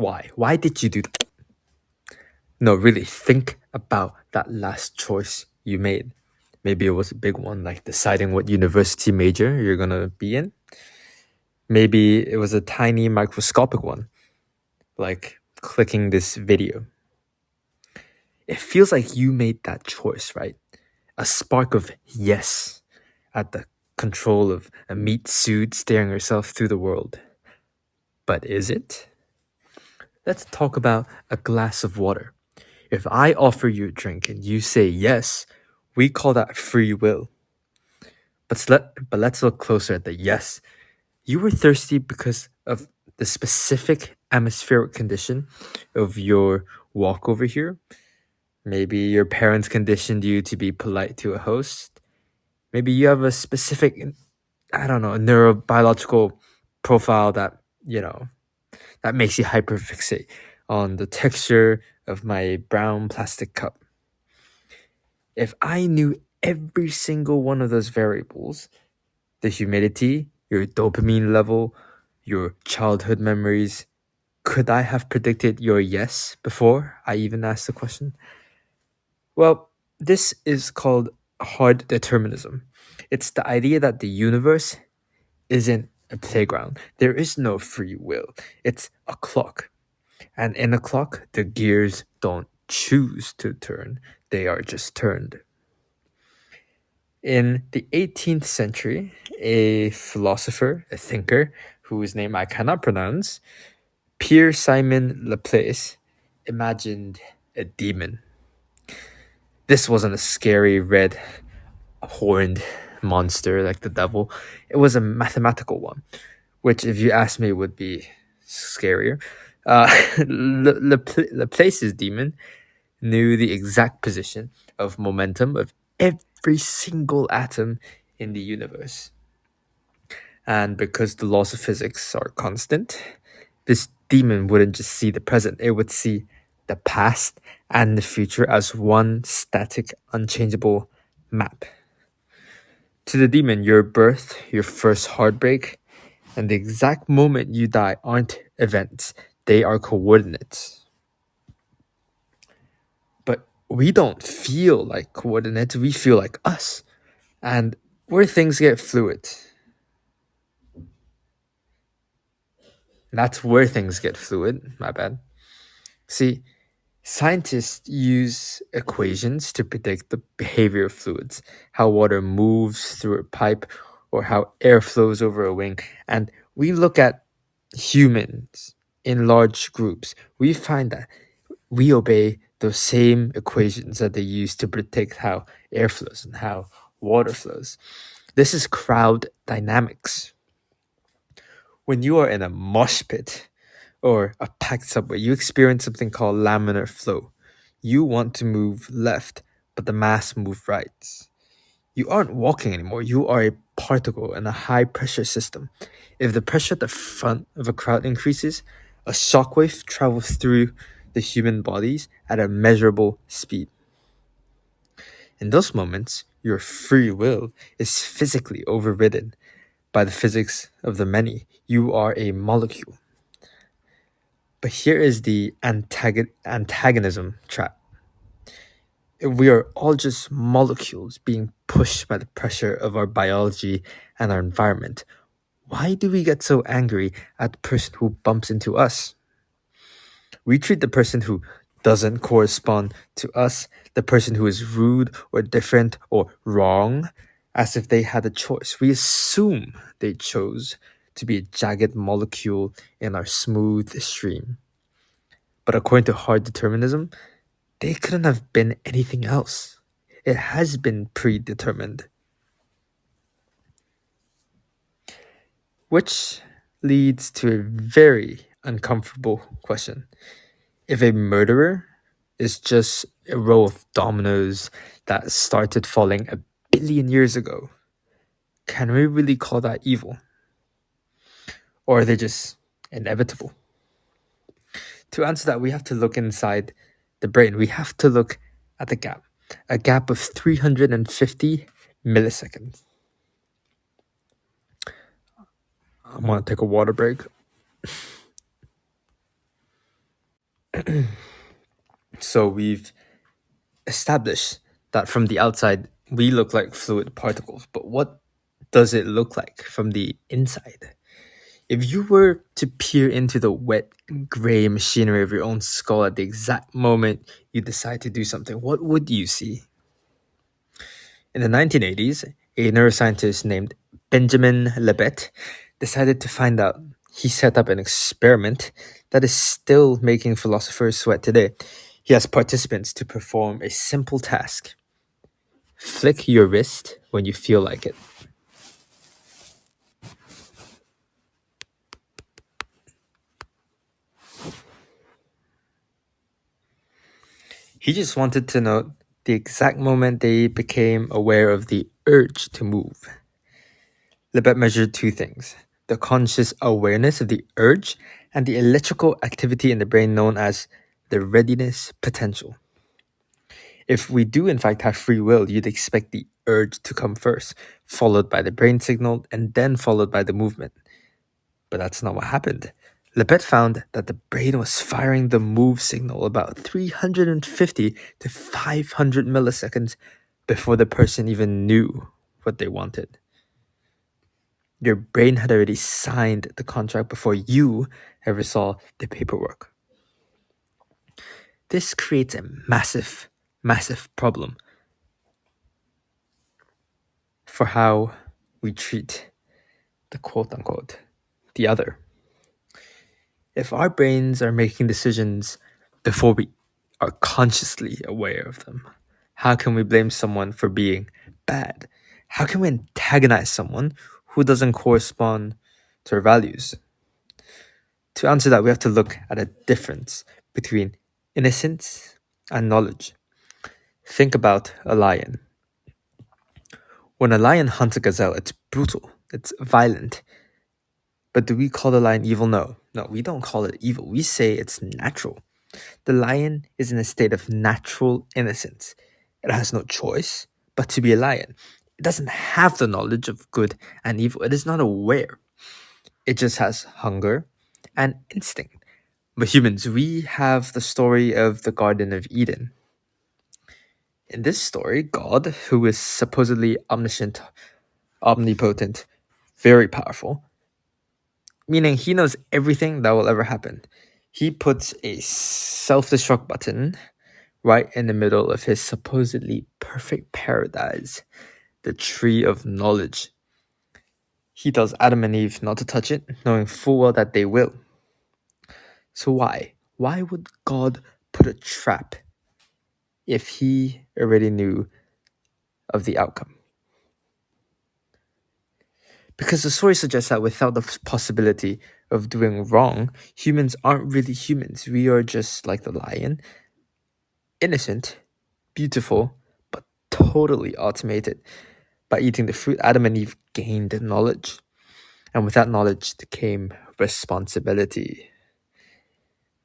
Why? Why did you do that? No, really, think about that last choice you made. Maybe it was a big one, like deciding what university major you're gonna be in. Maybe it was a tiny microscopic one, like clicking this video. It feels like you made that choice, right? A spark of yes at the control of a meat suit staring herself through the world. But is it? Let's talk about a glass of water. If I offer you a drink and you say yes, we call that free will. But let's look closer at the yes. You were thirsty because of the specific atmospheric condition of your walk over here. Maybe your parents conditioned you to be polite to a host. Maybe you have a specific, I don't know, neurobiological profile that, that makes you hyperfixate on the texture of my brown plastic cup. If I knew every single one of those variables, the humidity, your dopamine level, your childhood memories, could I have predicted your yes before I even asked the question? Well, this is called hard determinism. It's the idea that the universe isn't a playground. There is no free will. It's a clock. And in a clock, the gears don't choose to turn, they are just turned. In the 18th century, a philosopher, a thinker, whose name I cannot pronounce, Pierre Simon Laplace, imagined a demon. This wasn't a scary red horned monster like the devil. It was a mathematical one, which, if you ask me, would be scarier. Laplace's demon knew the exact position of momentum of every single atom in the universe. And because the laws of physics are constant, this demon wouldn't just see the present, it would see the past and the future as one static, unchangeable map. To the demon, your birth, your first heartbreak, and the exact moment you die aren't events, they are coordinates. But we don't feel like coordinates, we feel like us. And where things get fluid, that's where things get fluid, my bad. See, scientists use equations to predict the behavior of fluids, how water moves through a pipe, or how air flows over a wing. And we look at humans in large groups. We find that we obey those same equations that they use to predict how air flows and how water flows. This is crowd dynamics. When you are in a mosh pit or a packed subway, you experience something called laminar flow. You want to move left, but the mass move right. You aren't walking anymore. You are a particle in a high pressure system. If the pressure at the front of a crowd increases, a shockwave travels through the human bodies at a measurable speed. In those moments, your free will is physically overridden by the physics of the many. You are a molecule. But here is the antagonism trap. If we are all just molecules being pushed by the pressure of our biology and our environment, why do we get so angry at the person who bumps into us? We treat the person who doesn't correspond to us, the person who is rude or different or wrong, as if they had a choice. We assume they chose to be a jagged molecule in our smooth stream. But according to hard determinism, they couldn't have been anything else. It has been predetermined. Which leads to a very uncomfortable question. If a murderer is just a row of dominoes that started falling a billion years ago, can we really call that evil? Or are they just inevitable? To answer that, we have to look inside the brain. We have to look at the gap, a gap of 350 milliseconds. I'm gonna take a water break. So we've established that from the outside, we look like fluid particles, but what does it look like from the inside? If you were to peer into the wet, gray machinery of your own skull at the exact moment you decide to do something, what would you see? In the 1980s, a neuroscientist named Benjamin Libet decided to find out. He set up an experiment that is still making philosophers sweat today. He asked participants to perform a simple task: flick your wrist when you feel like it. He just wanted to note the exact moment they became aware of the urge to move. Libet measured two things: the conscious awareness of the urge and the electrical activity in the brain known as the readiness potential. If we do, in fact, have free will, you'd expect the urge to come first, followed by the brain signal, and then followed by the movement. But that's not what happened. Lebet found that the brain was firing the move signal about 350 to 500 milliseconds before the person even knew what they wanted. Your brain had already signed the contract before you ever saw the paperwork. This creates a massive, massive problem for how we treat the quote unquote the other. If our brains are making decisions before we are consciously aware of them, how can we blame someone for being bad? How can we antagonize someone who doesn't correspond to our values? To answer that, we have to look at a difference between innocence and knowledge. Think about a lion. When a lion hunts a gazelle, it's brutal, it's violent. But do we call the lion evil? No. No, we don't call it evil. We say it's natural. The lion is in a state of natural innocence. It has no choice but to be a lion. It doesn't have the knowledge of good and evil. It is not aware. It just has hunger and instinct. But humans, we have the story of the Garden of Eden. In this story, God, who is supposedly omniscient, omnipotent, very powerful, meaning he knows everything that will ever happen, he puts a self destruct button right in the middle of his supposedly perfect paradise, the tree of knowledge. He tells Adam and Eve not to touch it, knowing full well that they will. So why? Why would God put a trap if he already knew of the outcome? Because the story suggests that without the possibility of doing wrong, humans aren't really humans. We are just like the lion, innocent, beautiful, but totally automated. By eating the fruit, Adam and Eve gained knowledge. And with that knowledge came responsibility.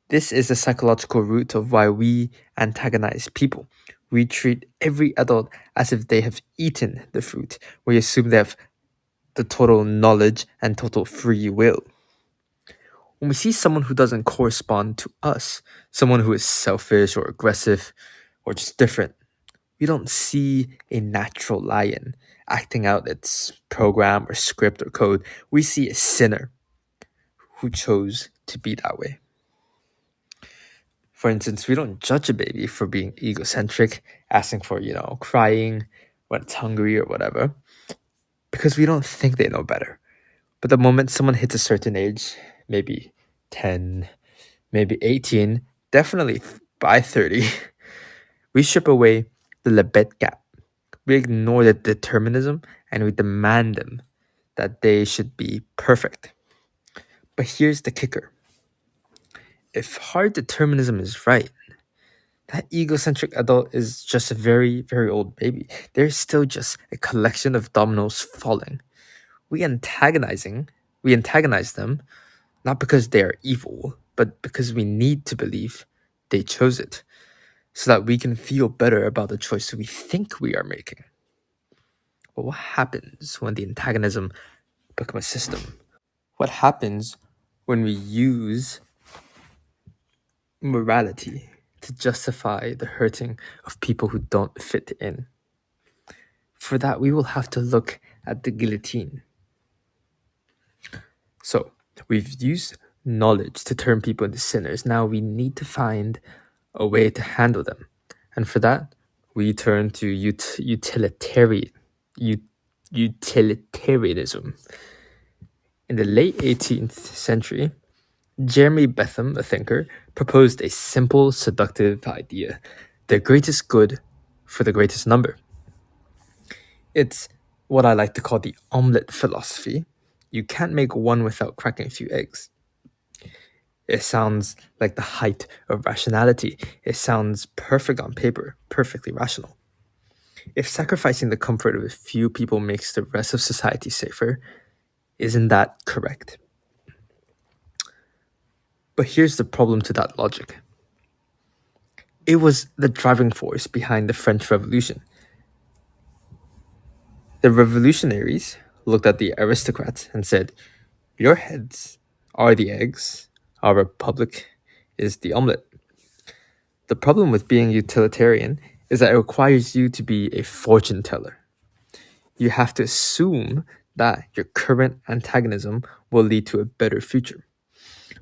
This is the psychological root of why we antagonize people. We treat every adult as if they have eaten the fruit. We assume they have the total knowledge and total free will. When we see someone who doesn't correspond to us, someone who is selfish or aggressive or just different, we don't see a natural lion acting out its program or script or code. We see a sinner who chose to be that way. For instance, we don't judge a baby for being egocentric, asking for, crying when it's hungry or whatever, because we don't think they know better. But the moment someone hits a certain age, maybe 10, maybe 18, definitely by 30, we strip away the Lebet gap. We ignore the determinism and we demand them that they should be perfect. But here's the kicker. If hard determinism is right, that egocentric adult is just a very, very old baby. They're still just a collection of dominoes falling. We antagonize them not because they are evil, but because we need to believe they chose it, so that we can feel better about the choice we think we are making. But what happens when the antagonism becomes a system? What happens when we use morality to justify the hurting of people who don't fit in. For that, we will have to look at the guillotine. So, we've used knowledge to turn people into sinners. Now we need to find a way to handle them. And for that, we turn to utilitarianism. In the late 18th century, Jeremy Bentham, a thinker, proposed a simple, seductive idea: the greatest good for the greatest number. It's what I like to call the omelette philosophy. You can't make one without cracking a few eggs. It sounds like the height of rationality. It sounds perfect on paper, perfectly rational. If sacrificing the comfort of a few people makes the rest of society safer, isn't that correct? But here's the problem to that logic. It was the driving force behind the French Revolution. The revolutionaries looked at the aristocrats and said, "Your heads are the eggs, our republic is the omelette." The problem with being utilitarian is that it requires you to be a fortune teller. You have to assume that your current antagonism will lead to a better future.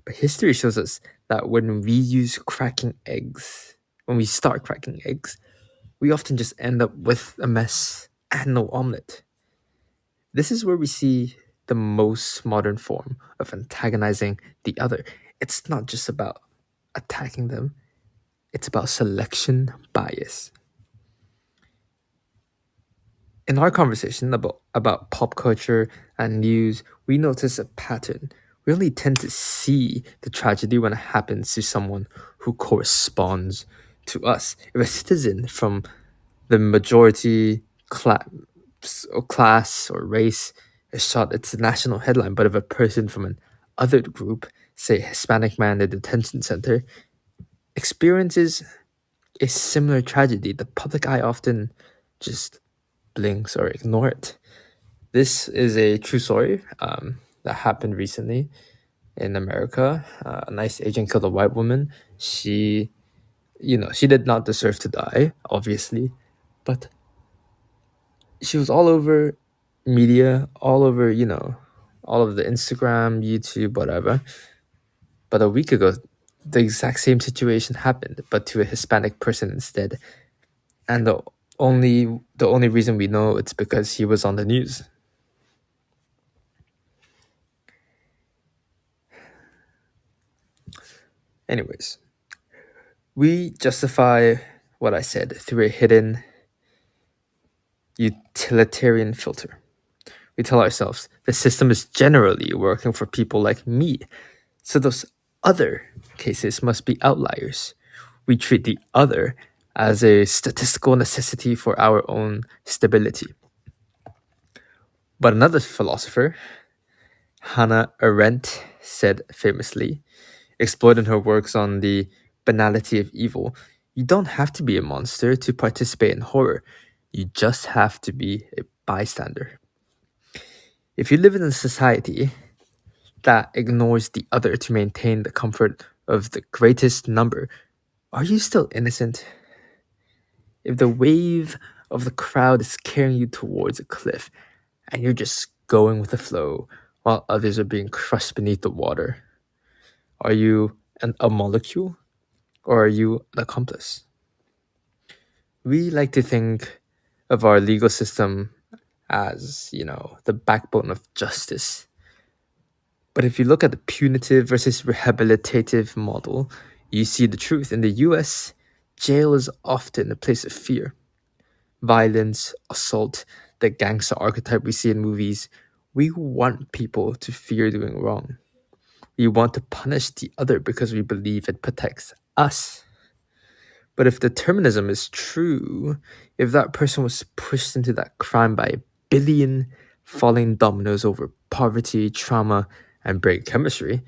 But history shows us that when we use cracking eggs, when we start cracking eggs, we often just end up with a mess and no omelette. This is where we see the most modern form of antagonizing the other. It's not just about attacking them, it's about selection bias. In our conversation about pop culture and news, we notice a pattern. We only tend to see the tragedy when it happens to someone who corresponds to us. If a citizen from the majority class or race is shot, it's a national headline. But if a person from an other group, say Hispanic man in a detention center, experiences a similar tragedy, the public eye often just blinks or ignore it. This is a true story that happened recently in America. A nice Asian killed a white woman. She did not deserve to die, obviously, but she was all over media, all over, all of the Instagram, YouTube, whatever. But a week ago, the exact same situation happened, but to a Hispanic person instead. And the only reason we know it's because he was on the news. Anyways, we justify what I said through a hidden utilitarian filter. We tell ourselves the system is generally working for people like me, so those other cases must be outliers. We treat the other as a statistical necessity for our own stability. But another philosopher, Hannah Arendt, said famously, explored in her works on the banality of evil, you don't have to be a monster to participate in horror. You just have to be a bystander. If you live in a society that ignores the other to maintain the comfort of the greatest number, are you still innocent? If the wave of the crowd is carrying you towards a cliff and you're just going with the flow while others are being crushed beneath the water, are you a molecule or are you an accomplice? We like to think of our legal system as, the backbone of justice. But if you look at the punitive versus rehabilitative model, you see the truth. In the US, jail is often a place of fear. Violence, assault, the gangster archetype we see in movies. We want people to fear doing wrong. We want to punish the other because we believe it protects us. But if determinism is true, if that person was pushed into that crime by a billion falling dominoes over poverty, trauma, and brain chemistry,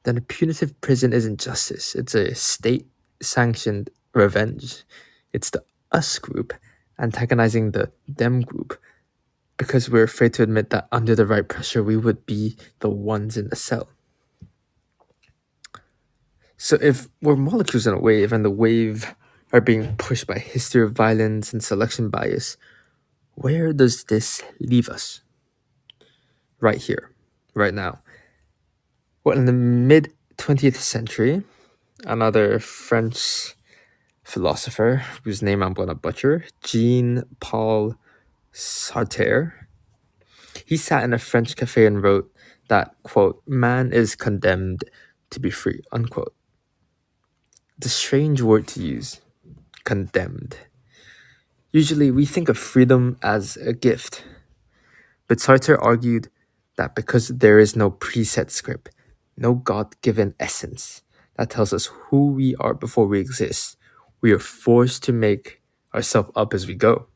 then a punitive prison isn't justice. It's a state sanctioned revenge. It's the us group antagonizing the them group because we're afraid to admit that under the right pressure, we would be the ones in the cell. So if we're molecules in a wave and the wave are being pushed by history of violence and selection bias, where does this leave us? Right here, right now. Well, in the mid 20th century, another French philosopher whose name I'm going to butcher, Jean Paul Sartre, he sat in a French cafe and wrote that, quote, man is condemned to be free, unquote. It's a strange word to use, condemned. Usually we think of freedom as a gift, but Sartre argued that because there is no preset script, no God given essence that tells us who we are before we exist, we are forced to make ourselves up as we go.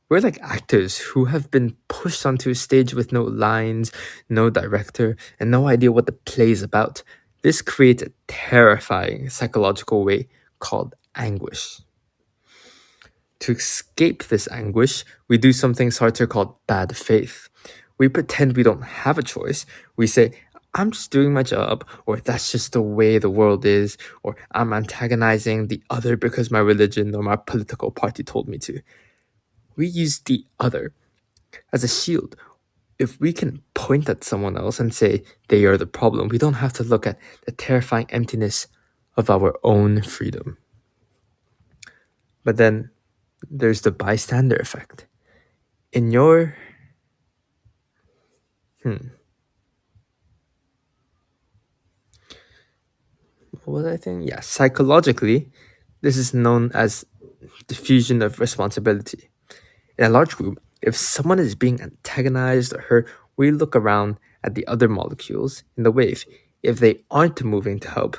We're like actors who have been pushed onto a stage with no lines, no director, and no idea what the play is about. This creates a terrifying psychological way called anguish. To escape this anguish, we do something Sartre called bad faith. We pretend we don't have a choice. We say, I'm just doing my job, or that's just the way the world is, or I'm antagonizing the other because my religion or my political party told me to. We use the other as a shield. If we can point at someone else and say they are the problem, we don't have to look at the terrifying emptiness of our own freedom. But then there's the bystander effect. In your what was I think? Yeah, psychologically, this is known as diffusion of responsibility. In a large group, if someone is being antagonized or hurt, we look around at the other molecules in the wave. If they aren't moving to help,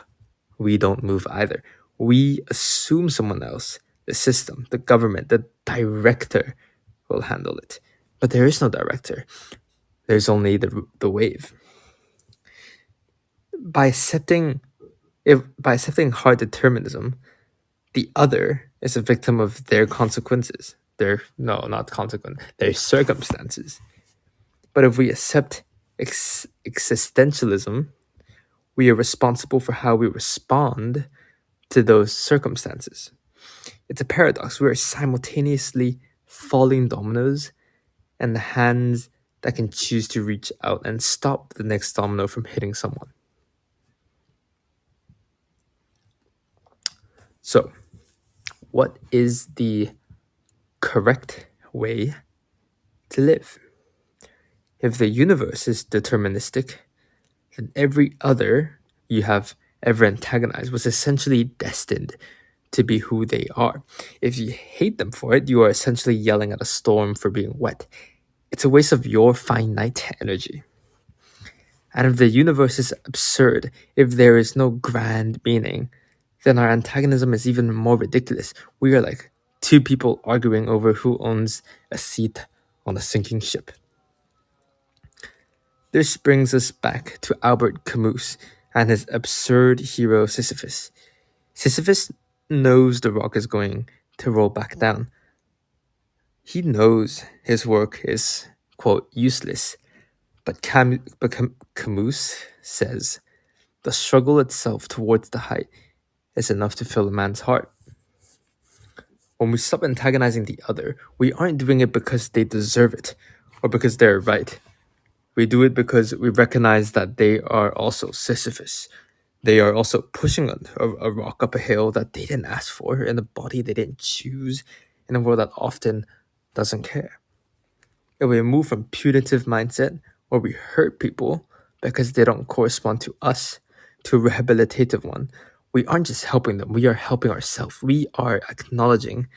we don't move either. We assume someone else, the system, the government, the director will handle it. But there is no director. There's only the wave. By accepting hard determinism, the other is a victim of their consequences. Their circumstances. But if we accept existentialism, we are responsible for how we respond to those circumstances. It's a paradox. We are simultaneously falling dominoes and the hands that can choose to reach out and stop the next domino from hitting someone. So, what is the correct way to live? If the universe is deterministic, then every other you have ever antagonized was essentially destined to be who they are. If you hate them for it, you are essentially yelling at a storm for being wet. It's a waste of your finite energy. And if the universe is absurd, if there is no grand meaning, then our antagonism is even more ridiculous. We are like two people arguing over who owns a seat on a sinking ship. This brings us back to Albert Camus and his absurd hero Sisyphus. Sisyphus knows the rock is going to roll back down. He knows his work is, quote, useless. But Camus says, the struggle itself towards the height is enough to fill a man's heart. When we stop antagonizing the other, we aren't doing it because they deserve it or because they're right. We do it because we recognize that they are also Sisyphus. They are also pushing a rock up a hill that they didn't ask for, in a body they didn't choose, in a world that often doesn't care. If we move from punitive mindset, where we hurt people because they don't correspond to us, to a rehabilitative one, we aren't just helping them, we are helping ourselves. We are acknowledging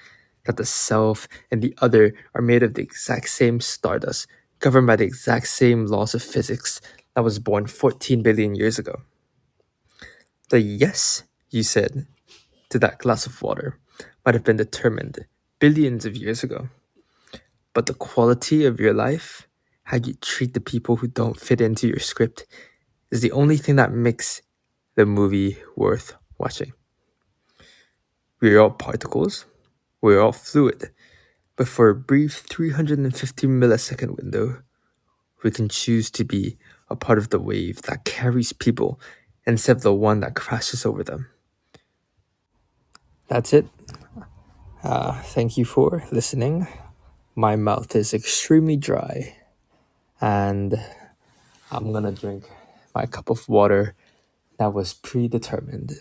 that the self and the other are made of the exact same stardust, governed by the exact same laws of physics that was born 14 billion years ago. The yes you said to that glass of water might have been determined billions of years ago. But the quality of your life, how you treat the people who don't fit into your script, is the only thing that makes the movie worth watching. We are all particles, we are all fluid, but for a brief 350 millisecond window, we can choose to be a part of the wave that carries people instead of the one that crashes over them. That's it. Thank you for listening. My mouth is extremely dry, and I'm gonna drink my cup of water that was predetermined.